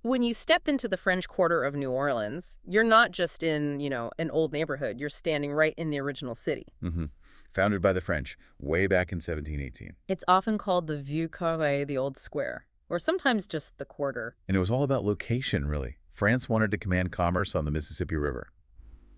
When you step into the French Quarter of New Orleans, you're not just in, an old neighborhood. You're standing right in the original city. hmm Founded by the French way back in 1718. It's often called the Vieux Carré, the Old Square, or sometimes just the Quarter. And it was all about location, really. France wanted to command commerce on the Mississippi River.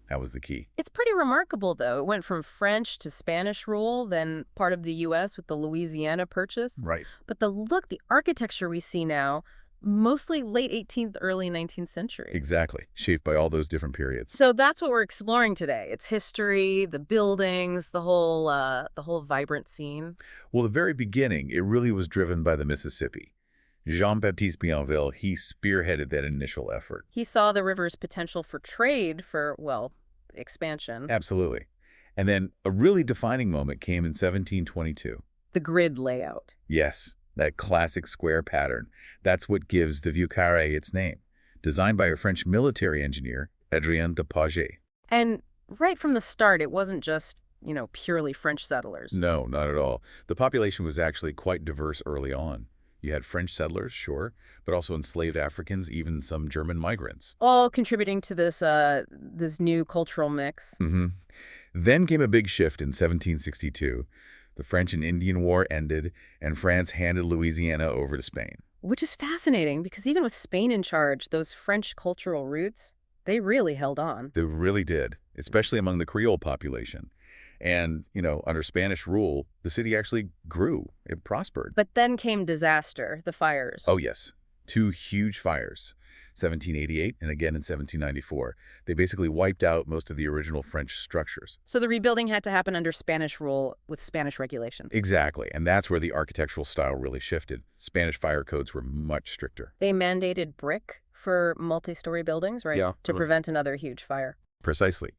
That was the key. It's pretty remarkable, though. It went from French to Spanish rule, then part of the U.S. with the Louisiana Purchase. Right. But the architecture we see now, mostly late 18th, early 19th century. Exactly. Shaped by all those different periods. So that's what we're exploring today. It's history, the buildings, the whole vibrant scene. Well, the very beginning, it really was driven by the Mississippi. Jean-Baptiste Bienville, he spearheaded that initial effort. He saw the river's potential for trade, expansion. Absolutely. And then a really defining moment came in 1722. The grid layout. Yes, that classic square pattern. That's what gives the Vieux Carré its name. Designed by a French military engineer, Adrien de Paget. And right from the start, it wasn't just, purely French settlers. No, not at all. The population was actually quite diverse early on. You had French settlers, sure, but also enslaved Africans, even some German migrants. All contributing to this new cultural mix. Then came a big shift in 1762. The French and Indian War ended, and France handed Louisiana over to Spain. Which is fascinating, because even with Spain in charge, those French cultural roots, they really held on. They really did, especially among the Creole population. And, under Spanish rule, the city actually grew. It prospered. But then came disaster, the fires. Oh, yes. 2 huge fires, 1788 and again in 1794. They basically wiped out most of the original French structures. So the rebuilding had to happen under Spanish rule with Spanish regulations. Exactly. And that's where the architectural style really shifted. Spanish fire codes were much stricter. They mandated brick for multi-story buildings, right? Yeah. To prevent another huge fire. Precisely.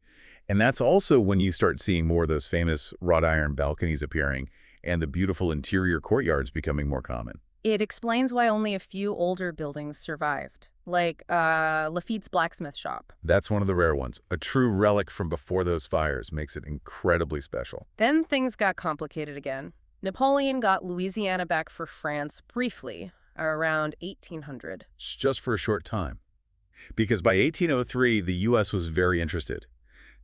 And that's also when you start seeing more of those famous wrought iron balconies appearing and the beautiful interior courtyards becoming more common. It explains why only a few older buildings survived, like Lafitte's blacksmith shop. That's one of the rare ones. A true relic from before those fires makes it incredibly special. Then things got complicated again. Napoleon got Louisiana back for France briefly, around 1800. Just for a short time. Because by 1803, the U.S. was very interested.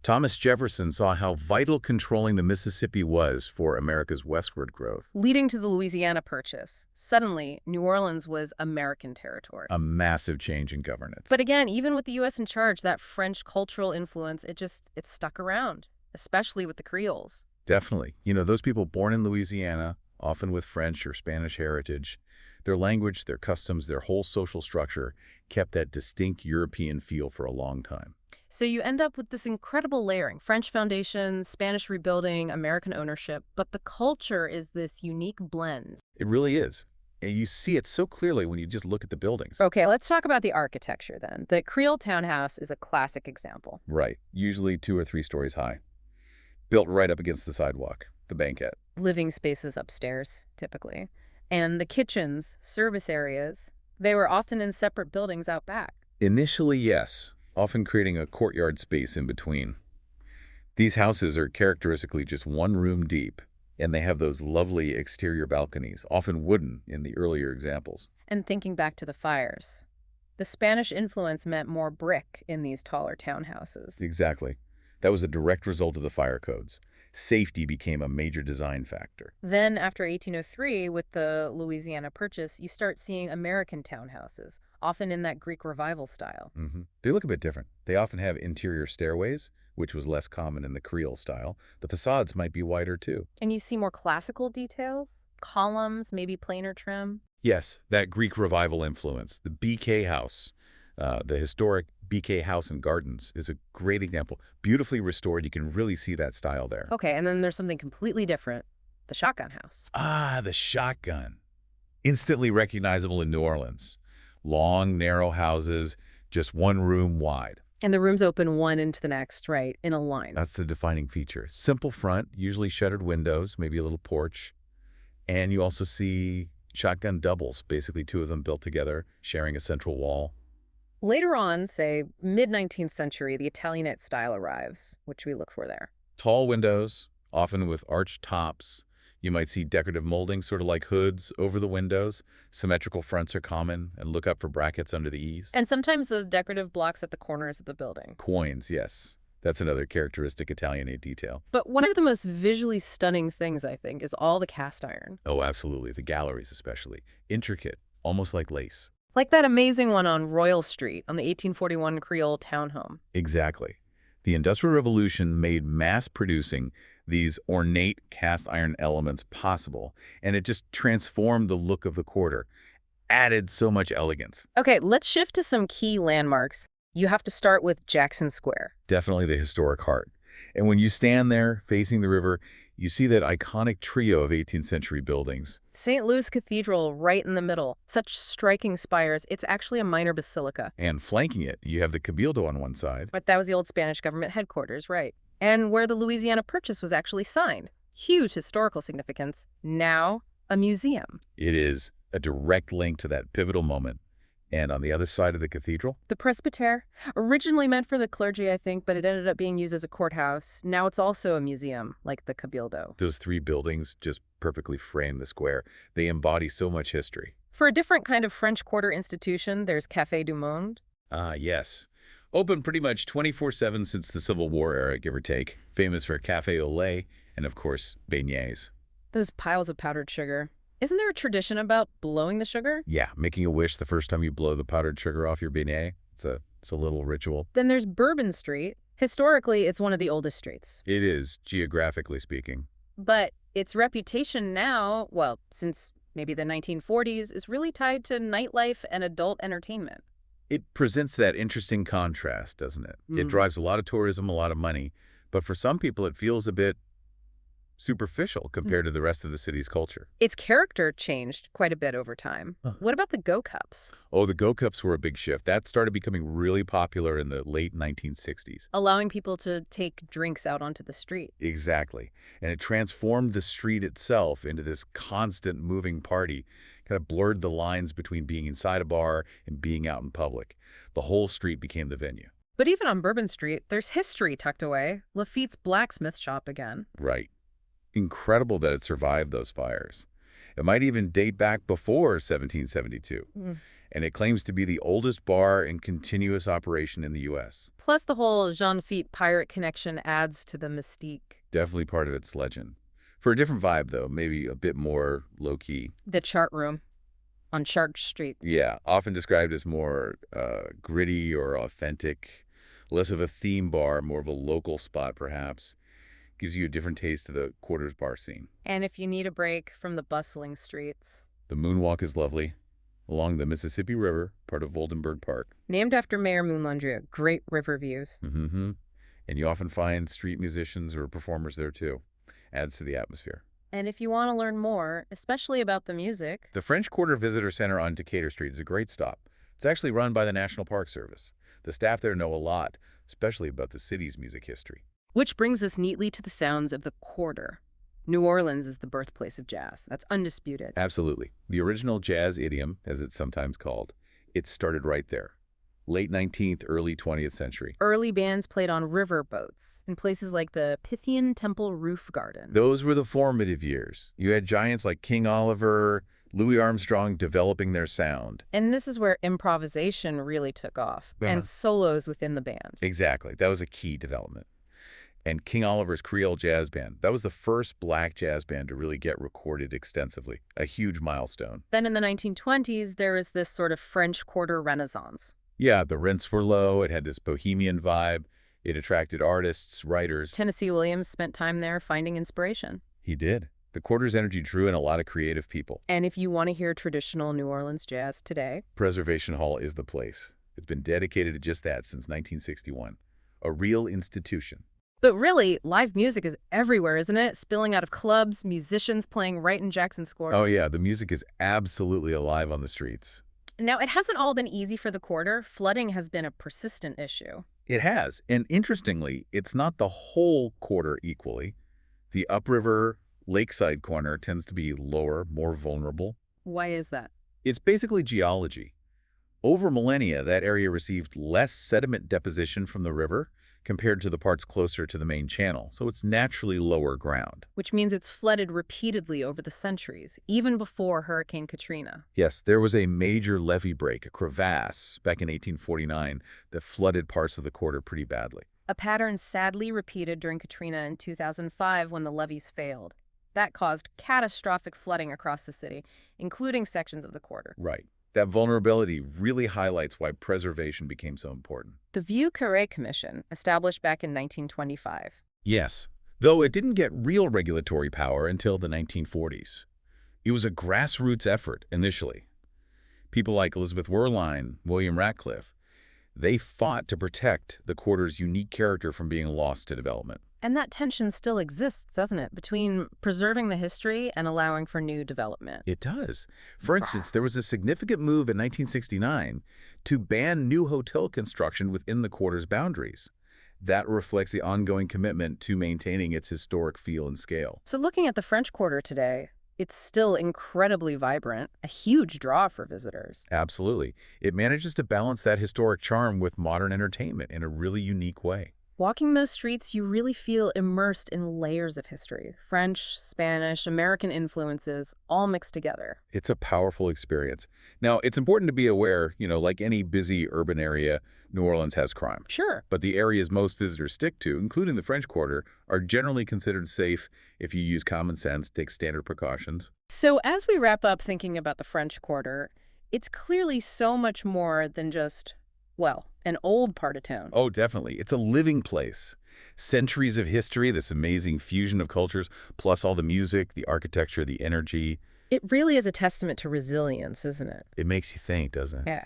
Thomas Jefferson saw how vital controlling the Mississippi was for America's westward growth. Leading to the Louisiana Purchase. Suddenly, New Orleans was American territory. A massive change in governance. But again, even with the U.S. in charge, that French cultural influence, it stuck around, especially with the Creoles. Definitely. Those people born in Louisiana, often with French or Spanish heritage, their language, their customs, their whole social structure kept that distinct European feel for a long time. So you end up with this incredible layering, French foundation, Spanish rebuilding, American ownership, but the culture is this unique blend. It really is. And you see it so clearly when you just look at the buildings. Okay, let's talk about the architecture then. The Creole townhouse is a classic example. Right. Usually 2 or 3 stories high. Built right up against the sidewalk, the banquette. Living spaces upstairs, typically. And the kitchens, service areas, they were often in separate buildings out back. Initially, yes. Often creating a courtyard space in between. These houses are characteristically just one room deep, and they have those lovely exterior balconies, often wooden in the earlier examples. And thinking back to the fires, the Spanish influence meant more brick in these taller townhouses. Exactly. That was a direct result of the fire codes. Safety became a major design factor. Then, after 1803, with the Louisiana Purchase, you start seeing American townhouses, often in that Greek Revival style. They look a bit different. They often have interior stairways, which was less common in the Creole style. The facades might be wider, too. And you see more classical details? Columns, maybe plainer trim? Yes, that Greek Revival influence. The BK house, the historic BK House and Gardens, is a great example. Beautifully restored. You can really see that style there. Okay, and then there's something completely different. The Shotgun House. Ah, the shotgun. Instantly recognizable in New Orleans. Long, narrow houses, just one room wide. And the rooms open one into the next, right, in a line. That's the defining feature. Simple front, usually shuttered windows, maybe a little porch. And you also see shotgun doubles, basically 2 of them built together, sharing a central wall. Later on, say mid-19th century, the Italianate style arrives, which we look for there. Tall windows, often with arched tops. You might see decorative molding, sort of like hoods, over the windows. Symmetrical fronts are common, and look up for brackets under the eaves. And sometimes those decorative blocks at the corners of the building. Coins, yes. That's another characteristic Italianate detail. But one of the most visually stunning things, I think, is all the cast iron. Oh, absolutely. The galleries especially. Intricate, almost like lace. Like that amazing one on Royal Street on the 1841 Creole townhome. Exactly. The Industrial Revolution made mass-producing these ornate cast iron elements possible, and it just transformed the look of the quarter, added so much elegance. Okay, let's shift to some key landmarks. You have to start with Jackson Square. Definitely the historic heart. And when you stand there facing the river, you see that iconic trio of 18th century buildings. St. Louis Cathedral right in the middle. Such striking spires. It's actually a minor basilica. And flanking it, you have the Cabildo on one side. But that was the old Spanish government headquarters, right? And where the Louisiana Purchase was actually signed. Huge historical significance. Now, a museum. It is a direct link to that pivotal moment. And on the other side of the cathedral? The presbytere, originally meant for the clergy, I think, but it ended up being used as a courthouse. Now it's also a museum, like the Cabildo. Those three buildings just perfectly frame the square. They embody so much history. For a different kind of French Quarter institution, there's Café du Monde. Ah, yes. Open pretty much 24/7 since the Civil War era, give or take. Famous for café au lait and, of course, beignets. Those piles of powdered sugar. Isn't there a tradition about blowing the sugar? Yeah, making a wish the first time you blow the powdered sugar off your beignet. It's a little ritual. Then there's Bourbon Street. Historically, it's one of the oldest streets. It is, geographically speaking. But its reputation now, well, since maybe the 1940s, is really tied to nightlife and adult entertainment. It presents that interesting contrast, doesn't it? It drives a lot of tourism, a lot of money. But for some people, it feels a bit superficial compared to the rest of the city's culture. Its character changed quite a bit over time. What about the Go Cups? Oh, the Go Cups were a big shift. That started becoming really popular in the late 1960s. Allowing people to take drinks out onto the street. Exactly. And it transformed the street itself into this constant moving party, kind of blurred the lines between being inside a bar and being out in public. The whole street became the venue. But even on Bourbon Street, there's history tucked away. Lafitte's blacksmith shop again. Right. Incredible that it survived those fires. It might even date back before 1772. And it claims to be the oldest bar in continuous operation in the U.S. Plus the whole Jean Lafitte pirate connection adds to the mystique. Definitely part of its legend. For a different vibe, though, maybe a bit more low-key. The Chart Room on Chart Street. Yeah, often described as more gritty or authentic, less of a theme bar, more of a local spot, perhaps. Gives you a different taste of the Quarters bar scene. And if you need a break from the bustling streets. The Moonwalk is lovely, along the Mississippi River, part of Voldenberg Park. Named after Mayor Moonlandria, great river views. And you often find street musicians or performers there, too. Adds to the atmosphere. And if you want to learn more, especially about the music... The French Quarter Visitor Center on Decatur Street is a great stop. It's actually run by the National Park Service. The staff there know a lot, especially about the city's music history. Which brings us neatly to the sounds of the Quarter. New Orleans is the birthplace of jazz. That's undisputed. Absolutely. The original jazz idiom, as it's sometimes called, it started right there. Late 19th, early 20th century. Early bands played on river boats in places like the Pythian Temple Roof Garden. Those were the formative years. You had giants like King Oliver, Louis Armstrong developing their sound. And this is where improvisation really took off, and solos within the band. Exactly. That was a key development. And King Oliver's Creole Jazz Band, that was the first black jazz band to really get recorded extensively. A huge milestone. Then in the 1920s, there was this sort of French Quarter renaissance. Yeah, the rents were low. It had this bohemian vibe. It attracted artists, writers. Tennessee Williams spent time there finding inspiration. He did. The Quarter's energy drew in a lot of creative people. And if you want to hear traditional New Orleans jazz today, Preservation Hall is the place. It's been dedicated to just that since 1961. A real institution. But really, live music is everywhere, isn't it? Spilling out of clubs, musicians playing right in Jackson Square. Oh yeah, the music is absolutely alive on the streets. Now, it hasn't all been easy for the Quarter. Flooding has been a persistent issue. It has. And interestingly, it's not the whole Quarter equally. The upriver, lakeside corner tends to be lower, more vulnerable. Why is that? It's basically geology. Over millennia, that area received less sediment deposition from the river, compared to the parts closer to the main channel, so it's naturally lower ground. Which means it's flooded repeatedly over the centuries, even before Hurricane Katrina. Yes, there was a major levee break, a crevasse, back in 1849 that flooded parts of the quarter pretty badly. A pattern sadly repeated during Katrina in 2005 when the levees failed. That caused catastrophic flooding across the city, including sections of the quarter. Right. That vulnerability really highlights why preservation became so important. The Vieux-Carré Commission, established back in 1925. Yes, though it didn't get real regulatory power until the 1940s. It was a grassroots effort initially. People like Elizabeth Werlein, William Ratcliffe, they fought to protect the quarter's unique character from being lost to development. And that tension still exists, doesn't it, between preserving the history and allowing for new development? It does. For instance, there was a significant move in 1969 to ban new hotel construction within the quarter's boundaries. That reflects the ongoing commitment to maintaining its historic feel and scale. So looking at the French Quarter today, it's still incredibly vibrant, a huge draw for visitors. Absolutely. It manages to balance that historic charm with modern entertainment in a really unique way. Walking those streets, you really feel immersed in layers of history. French, Spanish, American influences, all mixed together. It's a powerful experience. Now, it's important to be aware, like any busy urban area, New Orleans has crime. Sure. But the areas most visitors stick to, including the French Quarter, are generally considered safe if you use common sense, take standard precautions. So as we wrap up thinking about the French Quarter, it's clearly so much more than just, well, an old part of town. Oh, definitely. It's a living place. Centuries of history, this amazing fusion of cultures, plus all the music, the architecture, the energy. It really is a testament to resilience, isn't it? It makes you think, doesn't it? Yeah.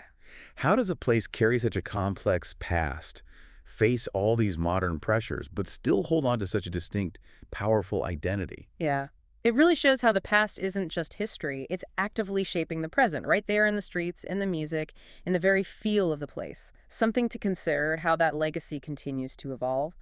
How does a place carry such a complex past, face all these modern pressures, but still hold on to such a distinct, powerful identity? Yeah. It really shows how the past isn't just history, it's actively shaping the present, right there in the streets, in the music, in the very feel of the place. Something to consider how that legacy continues to evolve.